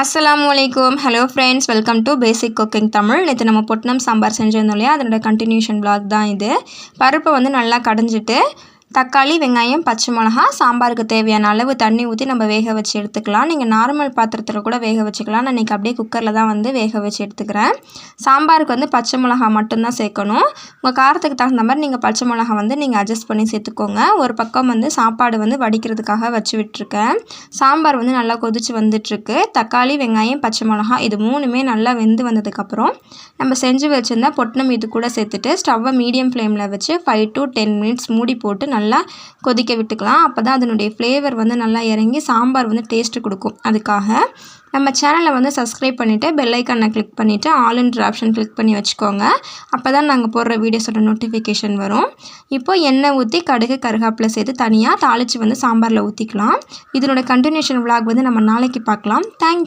Assalamualaikum. Hello friends, welcome to Basic Cooking Tamil. நேத்து நம்ம பொட்னம் சாம்பார் செஞ்சிருந்தோம் இல்லையா, அதோட கண்டினியூஷன் vlog தான் இது. பருப்பை வந்து நல்லா கடைஞ்சிட்டு தக்காளி, வெங்காயம், பச்சை மிளகா, சாம்பாருக்கு தேவையான அளவு தண்ணி ஊற்றி நம்ம வேக வச்சு எடுத்துக்கலாம். நீங்கள் நார்மல் பாத்திரத்தில் கூட வேக வச்சுக்கலாம். நான் இன்றைக்கி அப்படியே குக்கரில் தான் வந்து வேக வச்சு எடுத்துக்கிறேன். சாம்பாருக்கு வந்து பச்சை மிளகா மட்டும்தான் சேர்க்கணும். உங்கள் காரத்துக்கு தகுந்த மாதிரி நீங்கள் பச்சை மிளகா வந்து நீங்கள் அட்ஜஸ்ட் பண்ணி சேர்த்துக்கோங்க. ஒரு பக்கம் வந்து சாப்பாடு வந்து வடிக்கிறதுக்காக வச்சு விட்டுருக்கேன். சாம்பார் வந்து நல்லா கொதிச்சு வந்துட்டுருக்கு. தக்காளி, வெங்காயம், பச்சை மிளகா இது மூணுமே நல்லா வெந்து வந்ததுக்கப்புறம் நம்ம செஞ்சு வச்சுருந்தா பொட்னம் இது கூட சேர்த்துட்டு ஸ்டவ்வை மீடியம் ஃப்ளேமில் வச்சு 5 to 10 minutes மூடி போட்டு நல்லா கொதிக்க விட்டுக்கலாம். அப்போ தான் அதனுடைய ஃப்ளேவர் வந்து நல்லா இறங்கி சாம்பார் வந்து டேஸ்ட்டு கொடுக்கும். அதுக்காக நம்ம சேனலை வந்து சப்ஸ்கிரைப் பண்ணிவிட்டு பெல் ஐக்கானை கிளிக் பண்ணிவிட்டு ஆல்ன்ற ஆப்ஷன் கிளிக் பண்ணி வச்சுக்கோங்க. அப்போ தான் நாங்கள் போடுற வீடியோஸோட நோட்டிஃபிகேஷன் வரும். இப்போது எண்ணெய் ஊற்றி கடுகு கருகாப்பில் சேர்த்து தனியாக தாளித்து வந்து சாம்பாரில் ஊற்றிக்கலாம். இதனோட கண்டினியூஷன் vlog வந்து நம்ம நாளைக்கு பார்க்கலாம். தேங்க்யூ.